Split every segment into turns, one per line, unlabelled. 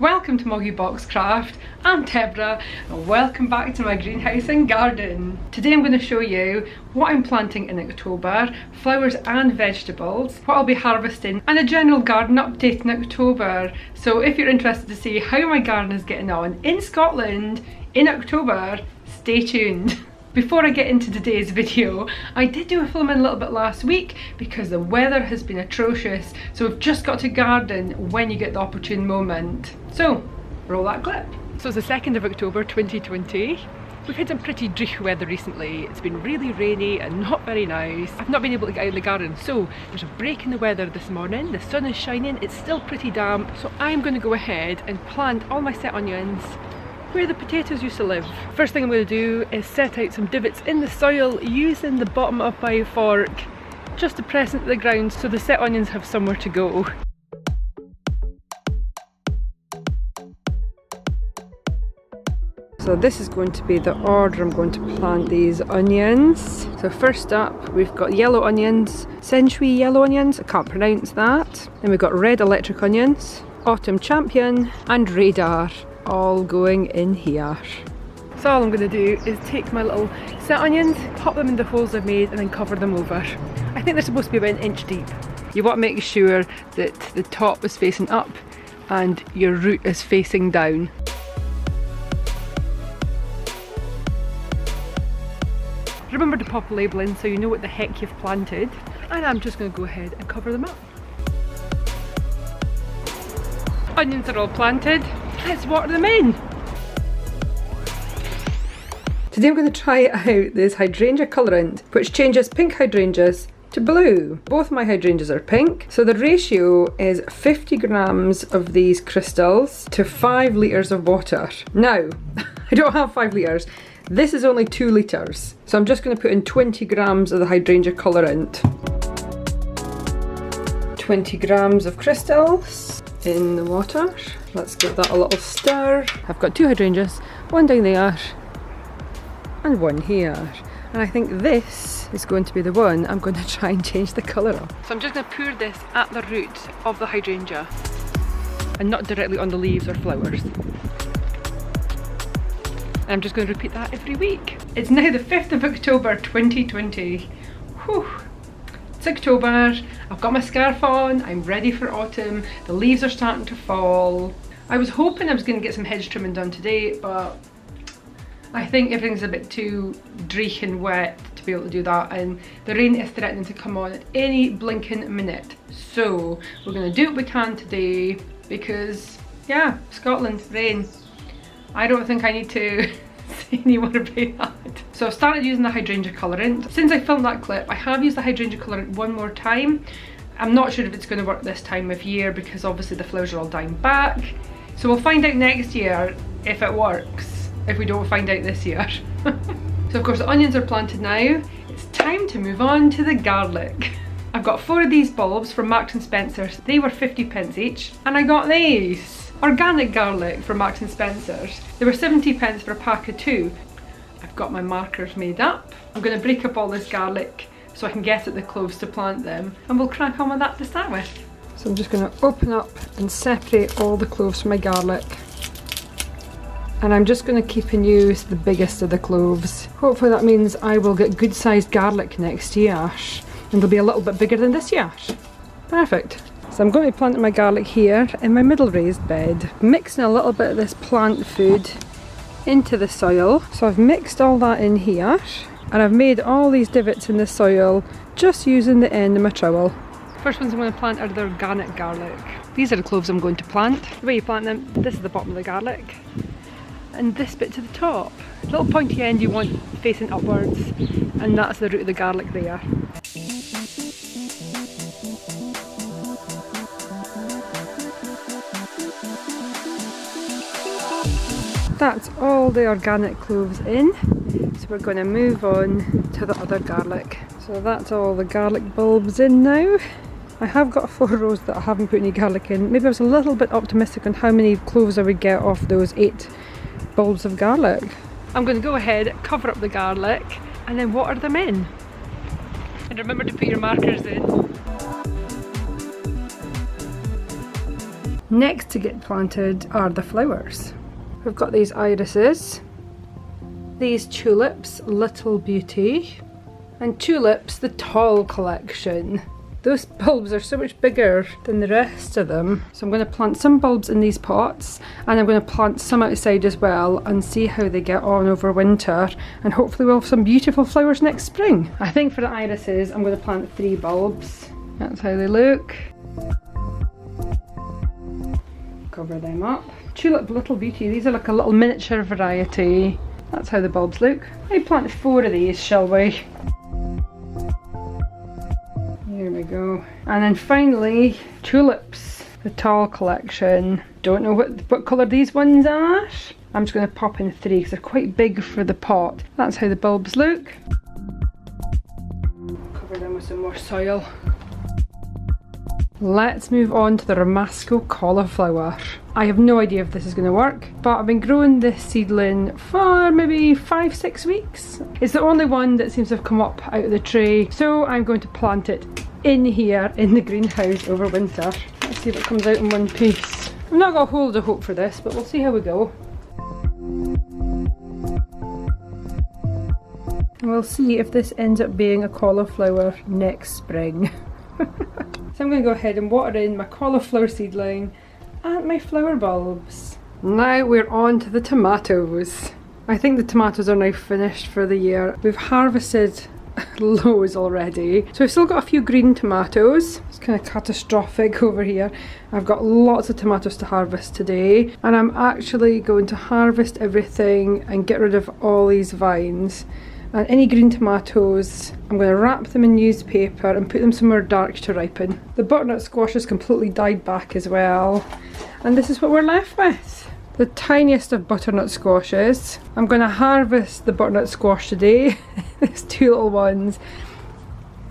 Welcome to MoggyBoxCraft. I'm Deborah and welcome back to my greenhouse and garden. Today I'm going to show you what I'm planting in October, flowers and vegetables, what I'll be harvesting and a general garden update in October. So if you're interested to see how my garden is getting on in Scotland in October, stay tuned. Before I get into today's video, I did do a film in a little bit last week because the weather has been atrocious, so we've just got to garden when you get the opportune moment. So, roll that clip. So it's the 2nd of October 2020. We've had some pretty dreich weather recently. It's been really rainy and not very nice. I've not been able to get out of the garden, so there's a break in the weather this morning. The sun is shining, it's still pretty damp, so I'm going to go ahead and plant all my set onions where the potatoes used to live. First thing I'm going to do is set out some divots in the soil using the bottom of my fork just to press into the ground so the set onions have somewhere to go. So this is going to be the order I'm going to plant these onions. So first up we've got yellow onions, century yellow onions, I can't pronounce that. Then we've got red electric onions, autumn champion and radar, all going in here. So all I'm going to do is take my little set onions, pop them in the holes I've made and then cover them over. I think they're supposed to be about 1 inch deep. You want to make sure that the top is facing up and your root is facing down. Remember to pop a label in so you know what the heck you've planted, and I'm just going to go ahead and cover them up. Onions are all planted, let's water them in. Today I'm going to try out this hydrangea colourant which changes pink hydrangeas to blue. Both my hydrangeas are pink, so the ratio is 50 grams of these crystals to 5 litres of water. Now, I don't have 5 litres. This is only 2 litres, so I'm just going to put in 20 grams of the hydrangea colourant. 20 grams of crystals in the water. Let's give that a little stir. I've got 2 hydrangeas, one down there and one here. And I think this is going to be the one I'm going to try and change the colour of. So I'm just going to pour this at the root of the hydrangea and not directly on the leaves or flowers. I'm just going to repeat that every week. It's now the 5th of October 2020. Whew. It's October, I've got my scarf on, I'm ready for autumn, the leaves are starting to fall. I was hoping I was going to get some hedge trimming done today, but I think everything's a bit too dreich and wet to be able to do that, and the rain is threatening to come on at any blinking minute. So we're going to do what we can today because, yeah, Scotland, rain. I don't think I need to say any more about that. So I've started using the hydrangea colourant. Since I filmed that clip, I have used the hydrangea colourant one more time. I'm not sure if it's going to work this time of year because obviously the flowers are all dying back. So we'll find out next year if it works, if we don't find out this year. So of course the onions are planted now. It's time to move on to the garlic. I've got 4 of these bulbs from Marks and Spencer's. They were 50p each, and I got these. Organic garlic from Marks and Spencer's. They were 70p for a pack of 2. I've got my markers made up. I'm going to break up all this garlic so I can get at the cloves to plant them, and we'll crack on with that to start with. So I'm just going to open up and separate all the cloves from my garlic. And I'm just going to keep and use the biggest of the cloves. Hopefully that means I will get good sized garlic next year, and they'll be a little bit bigger than this year. Perfect. So I'm going to be planting my garlic here in my middle raised bed, mixing a little bit of this plant food into the soil. So I've mixed all that in here and I've made all these divots in the soil just using the end of my trowel. First ones I'm going to plant are the organic garlic. These are the cloves I'm going to plant. The way you plant them, this is the bottom of the garlic and this bit to the top. The little pointy end you want facing upwards, and that's the root of the garlic there. That's all the organic cloves in, so we're going to move on to the other garlic. So that's all the garlic bulbs in now. I have got 4 rows that I haven't put any garlic in. Maybe I was a little bit optimistic on how many cloves I would get off those 8 bulbs of garlic. I'm going to go ahead, cover up the garlic and then water them in. And remember to put your markers in. Next to get planted are the flowers. We've got these irises, these tulips, Little Beauty, and tulips, the tall collection. Those bulbs are so much bigger than the rest of them. So I'm going to plant some bulbs in these pots, and I'm going to plant some outside as well and see how they get on over winter, and hopefully we'll have some beautiful flowers next spring. I think for the irises I'm going to plant 3 bulbs. That's how they look. Cover them up. Tulip Little Beauty, these are like a little miniature variety. That's how the bulbs look. I'll plant 4 of these, shall we? There we go. And then finally, tulips, the tall collection. Don't know what colour these ones are. I'm just going to pop in 3 because they're quite big for the pot. That's how the bulbs look. Cover them with some more soil. Let's move on to the Ramasco cauliflower. I have no idea if this is going to work, but I've been growing this seedling for maybe 5-6 weeks. It's the only one that seems to have come up out of the tray, so I'm going to plant it in here in the greenhouse over winter. Let's see if it comes out in one piece. I'm not got a whole lot of hope for this, but we'll see how we go. And we'll see if this ends up being a cauliflower next spring. So I'm going to go ahead and water in my cauliflower seedling and my flower bulbs. Now we're on to the tomatoes. I think the tomatoes are now finished for the year. We've harvested loads already. So we've still got a few green tomatoes. It's kind of catastrophic over here. I've got lots of tomatoes to harvest today, and I'm actually going to harvest everything and get rid of all these vines. And any green tomatoes, I'm going to wrap them in newspaper and put them somewhere dark to ripen. The butternut squash has completely died back as well. And this is what we're left with. The tiniest of butternut squashes. I'm going to harvest the butternut squash today. There's 2 little ones.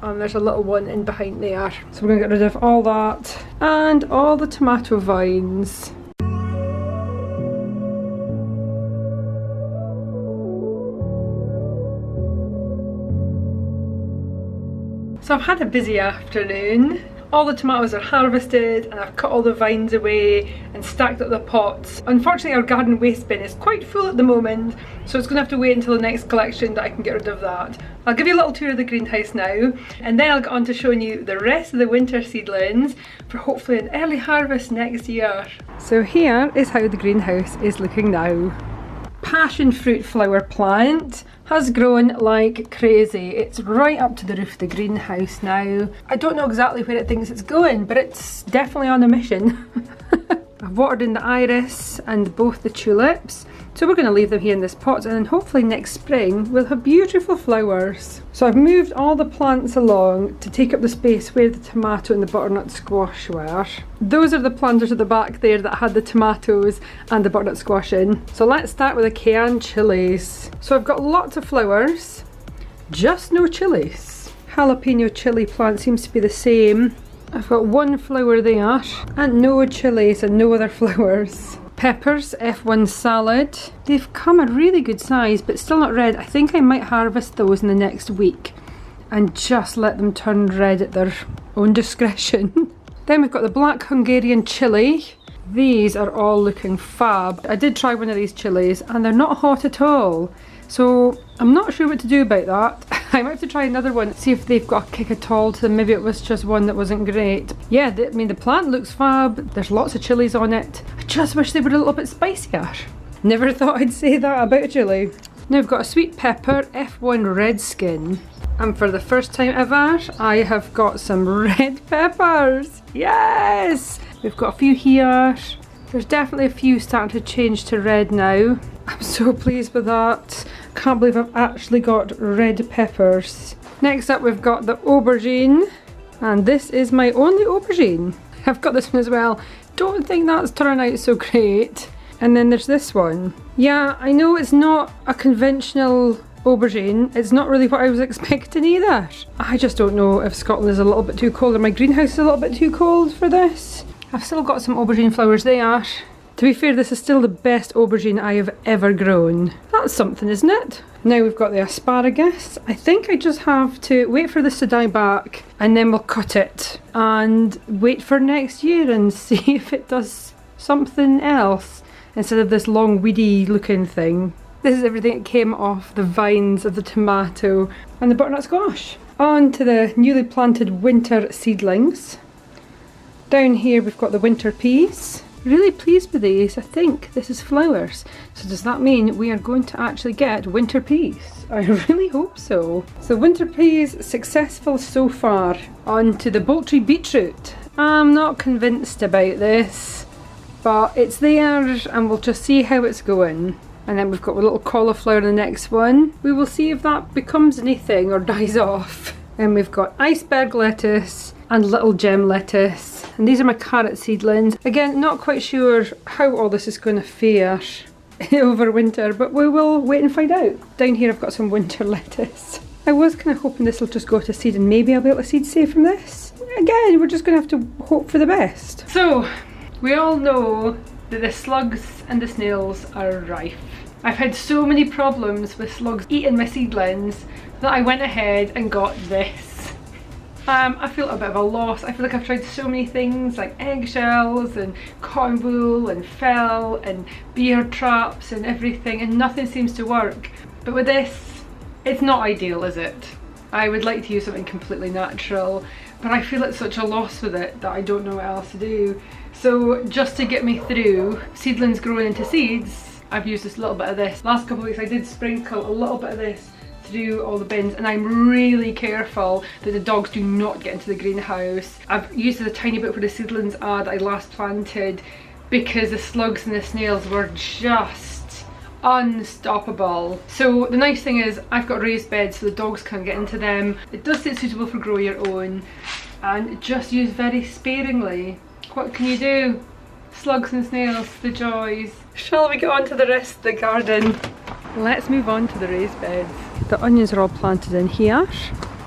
And there's a little one in behind there. So we're going to get rid of all that. And all the tomato vines. So I've had a busy afternoon. All the tomatoes are harvested and I've cut all the vines away and stacked up the pots. Unfortunately our garden waste bin is quite full at the moment, so it's going to have to wait until the next collection that I can get rid of that. I'll give you a little tour of the greenhouse now, and then I'll get on to showing you the rest of the winter seedlings for hopefully an early harvest next year. So here is how the greenhouse is looking now. Passion fruit flower plant has grown like crazy. It's right up to the roof of the greenhouse now. I don't know exactly where it thinks it's going, but it's definitely on a mission. I've watered in the iris and both the tulips, so we're going to leave them here in this pot, and then hopefully next spring we'll have beautiful flowers. So I've moved all the plants along to take up the space where the tomato and the butternut squash were. Those are the planters at the back there that had the tomatoes and the butternut squash in. So let's start with the cayenne chilies. So I've got lots of flowers, just no chilies. Jalapeno chili plant seems to be the same. I've got 1 flower there and no chilies and no other flowers. Peppers, F1 salad. They've come a really good size but still not red. I think I might harvest those in the next week and just let them turn red at their own discretion. Then we've got the black Hungarian chili. These are all looking fab. I did try one of these chilies and they're not hot at all. So I'm not sure what to do about that. I might have to try another one, see if they've got a kick at all to them. Maybe it was just one that wasn't great. Yeah, I mean the plant looks fab. There's lots of chilies on it. I just wish they were a little bit spicier. Never thought I'd say that about a chili. Now we've got a sweet pepper, F1 red skin. And for the first time ever, I have got some red peppers. Yes! We've got a few here. There's definitely a few starting to change to red now. I'm so pleased with that. Can't believe I've actually got red peppers. Next up we've got the aubergine. And this is my only aubergine. I've got this one as well. Don't think that's turning out so great. And then there's this one. Yeah, I know it's not a conventional aubergine. It's not really what I was expecting either. I just don't know if Scotland is a little bit too cold or my greenhouse is a little bit too cold for this. I've still got some aubergine flowers there. To be fair, this is still the best aubergine I have ever grown. That's something, isn't it? Now we've got the asparagus. I think I just have to wait for this to die back and then we'll cut it and wait for next year and see if it does something else instead of this long weedy looking thing. This is everything that came off the vines of the tomato and the butternut squash. On to the newly planted winter seedlings. Down here we've got the winter peas. Really pleased with these. I think this is flowers. So does that mean we are going to actually get winter peas? I really hope so. So winter peas successful so far. On to the poultry beetroot. I'm not convinced about this, but it's there and we'll just see how it's going. And then we've got a little cauliflower in the next one. We will see if that becomes anything or dies off. And we've got iceberg lettuce and little gem lettuce. And these are my carrot seedlings. Again, not quite sure how all this is going to fare over winter, but we will wait and find out. Down here I've got some winter lettuce. I was kind of hoping this will just go to seed and maybe I'll be able to seed save from this. Again, we're just going to have to hope for the best. So, we all know that the slugs and the snails are rife. I've had so many problems with slugs eating my seedlings that I went ahead and got this. I feel a bit of a loss. I feel like I've tried so many things like eggshells and cotton wool and fell and beer traps and everything, and nothing seems to work. But with this, it's not ideal, is it? I would like to use something completely natural, but I feel it's such a loss with it that I don't know what else to do. So just to get me through seedlings growing into seeds, I've used this little bit of this. Last couple of weeks I did sprinkle a little bit of this through all the bins, and I'm really careful that the dogs do not get into the greenhouse. I've used a tiny bit for the seedlings that I last planted because the slugs and the snails were just unstoppable. So the nice thing is I've got raised beds so the dogs can't get into them. It does say suitable for grow your own and just use very sparingly. What can you do? Slugs and snails, the joys. Shall we get on to the rest of the garden? Let's move on to the raised beds. The onions are all planted in here.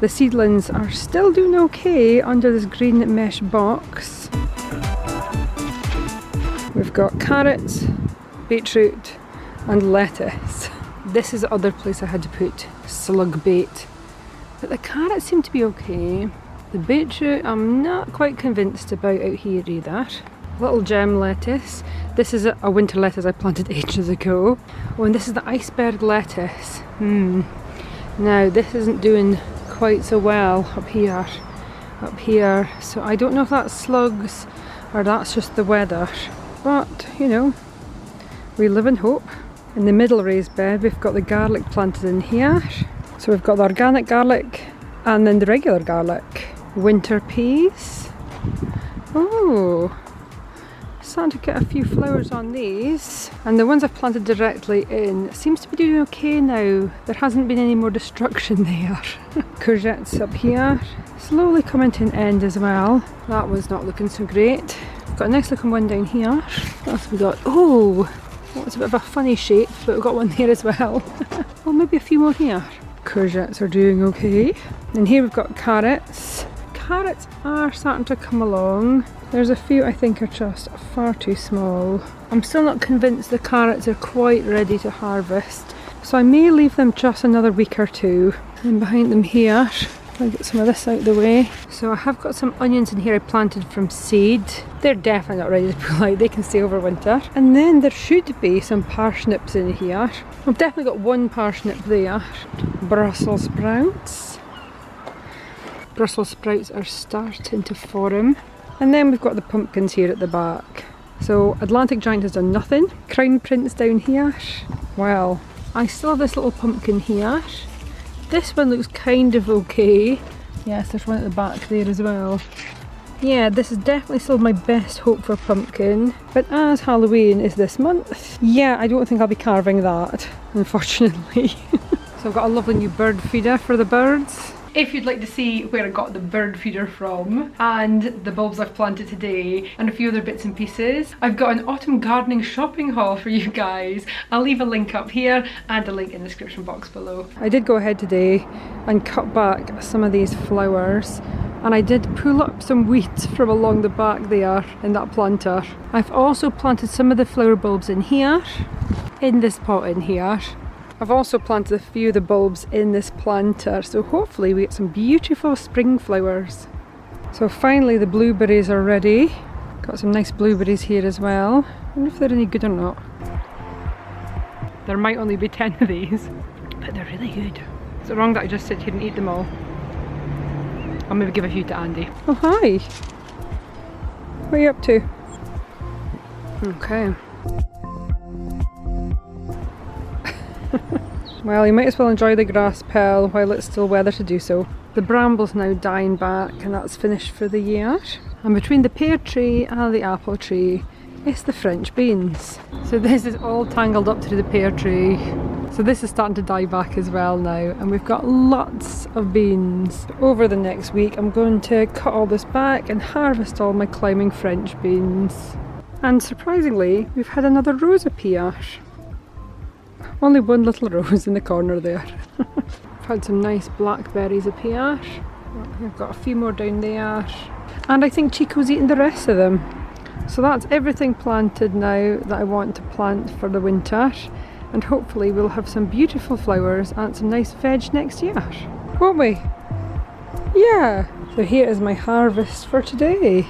The seedlings are still doing okay under this green mesh box. We've got carrots, beetroot and lettuce. This is the other place I had to put slug bait. But the carrots seem to be okay. The beetroot I'm not quite convinced about out here either. Little gem lettuce. This is a winter lettuce I planted ages ago. Oh, and this is the iceberg lettuce. Now this isn't doing quite so well up here. So I don't know if that's slugs or that's just the weather. But, you know, we live in hope. In the middle raised bed we've got the garlic planted in here. So we've got the organic garlic and then the regular garlic. Winter peas. Oh, starting to get a few flowers on these, and the ones I've planted directly in seems to be doing okay now. There hasn't been any more destruction there. Courgettes up here, slowly coming to an end as well. That was not looking so great. We've got a nice looking one down here. What else have we got? Oh, it's a bit of a funny shape, but we've got one there as well. Well, maybe a few more here. Courgettes are doing okay. And here we've got carrots. Carrots are starting to come along. There's a few I think are just far too small. I'm still not convinced the carrots are quite ready to harvest, so I may leave them just another week or two. And behind them here, I'll get some of this out of the way. So I have got some onions in here I planted from seed. They're definitely not ready to pull out, they can stay over winter. And then there should be some parsnips in here. I've definitely got one parsnip there. Brussels sprouts. Brussels sprouts are starting to form. And then we've got the pumpkins here at the back. So Atlantic Giant has done nothing. Crown Prince down here. Well, I still have this little pumpkin here. This one looks kind of okay. Yes, there's one at the back there as well. Yeah, this is definitely still my best hope for pumpkin. But as Halloween is this month, yeah, I don't think I'll be carving that, unfortunately. So I've got a lovely new bird feeder for the birds. If you'd like to see where I got the bird feeder from and the bulbs I've planted today and a few other bits and pieces, I've got an autumn gardening shopping haul for you guys. I'll leave a link up here and a link in the description box below. I did go ahead today and cut back some of these flowers, and I did pull up some weeds from along the back there in that planter. I've also planted some of the flower bulbs in here, in this pot in here. I've also planted a few of the bulbs in this planter, so hopefully we get some beautiful spring flowers. So finally the blueberries are ready. Got some nice blueberries here as well. I wonder if they're any good or not. There might only be 10 of these, but they're really good. Is it wrong that I just sit here and eat them all? I'll maybe give a few to Andy. Oh hi! What are you up to? Okay. Well, you might as well enjoy the grass, Pearl, while it's still weather to do so. The bramble's now dying back and that's finished for the year. And between the pear tree and the apple tree, it's the French beans. So this is all tangled up to the pear tree. So this is starting to die back as well now, and we've got lots of beans. Over the next week I'm going to cut all this back and harvest all my climbing French beans. And surprisingly, we've had another rose appear. Only one little rose in the corner there. I've had some nice blackberries appear. I've got a few more down there. And I think Chico's eating the rest of them. So that's everything planted now that I want to plant for the winter. And hopefully we'll have some beautiful flowers and some nice veg next year. Won't we? Yeah! So here is my harvest for today.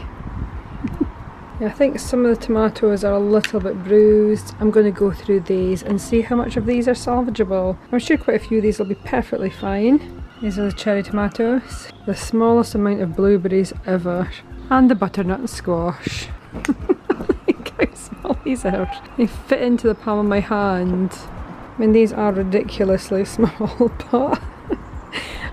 I think some of the tomatoes are a little bit bruised. I'm going to go through these and see how much of these are salvageable. I'm sure quite a few of these will be perfectly fine. These are the cherry tomatoes. The smallest amount of blueberries ever. And the butternut squash. Look how small these are. They fit into the palm of my hand. I mean, these are ridiculously small, but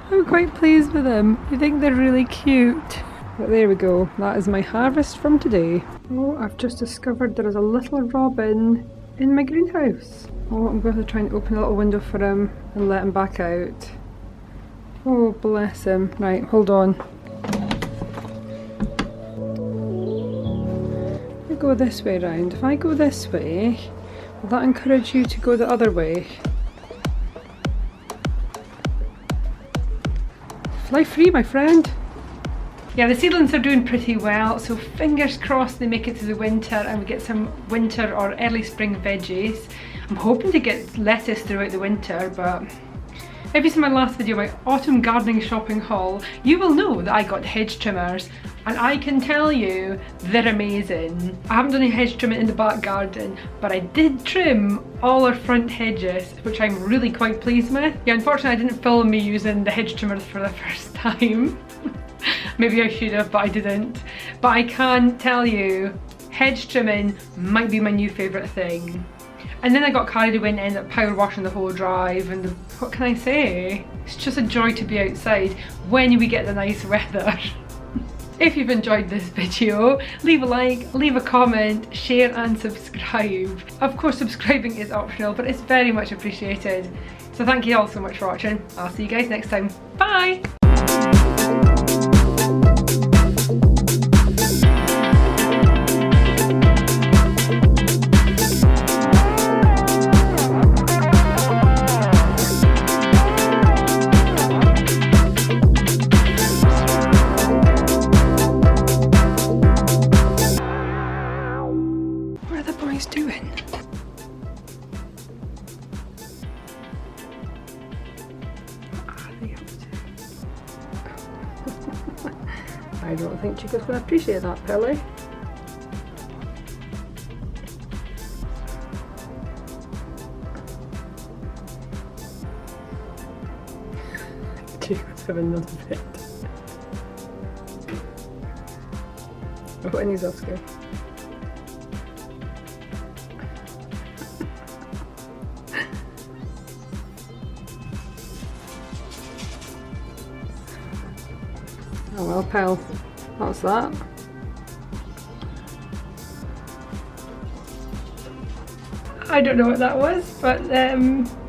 I'm quite pleased with them. I think they're really cute. But there we go, that is my harvest from today. Oh, I've just discovered there is a little robin in my greenhouse. Oh, I'm going to try and open a little window for him and let him back out. Oh, bless him. Right, hold on. If I go this way round, if I go this way, will that encourage you to go the other way? Fly free, my friend. Yeah, the seedlings are doing pretty well, so fingers crossed they make it through the winter and we get some winter or early spring veggies. I'm hoping to get lettuce throughout the winter, but if you see my last video, my autumn gardening shopping haul, you will know that I got hedge trimmers, and I can tell you they're amazing. I haven't done any hedge trimming in the back garden, but I did trim all our front hedges, which I'm really quite pleased with. Yeah, unfortunately I didn't film me using the hedge trimmers for the first time. Maybe I should have, but I didn't. But I can tell you, hedge trimming might be my new favourite thing. And then I got carried away and ended up power washing the whole drive, and what can I say? It's just a joy to be outside when we get the nice weather. If you've enjoyed this video, leave a like, leave a comment, share and subscribe. Of course, subscribing is optional, but it's very much appreciated. So thank you all so much for watching. I'll see you guys next time. Bye! Doing? What are they up to? I don't think Chico's going to appreciate that, Pelly. Chico's having another bit. Oh, and he's off scale. Oh well, pal, that's that. I don't know what that was, but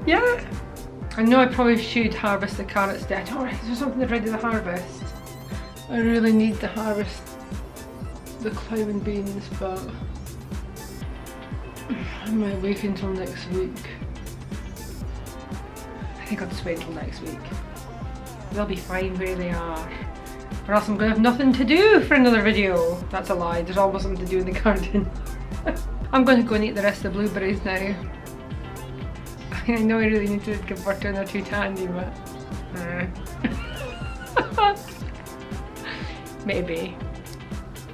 yeah. I know I probably should harvest the carrots there. Oh, is there something ready to harvest? I really need to harvest the climbing beans, but I might wait until next week. I think I'll just wait until next week. They'll be fine where they are. Or else I'm going to have nothing to do for another video. That's a lie, there's always something to do in the garden. I'm going to go and eat the rest of the blueberries now. I know I really need to give butternut too tangy, but maybe.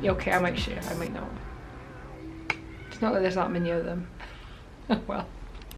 Okay, I might share, I might not. It's not that there's that many of them. Well.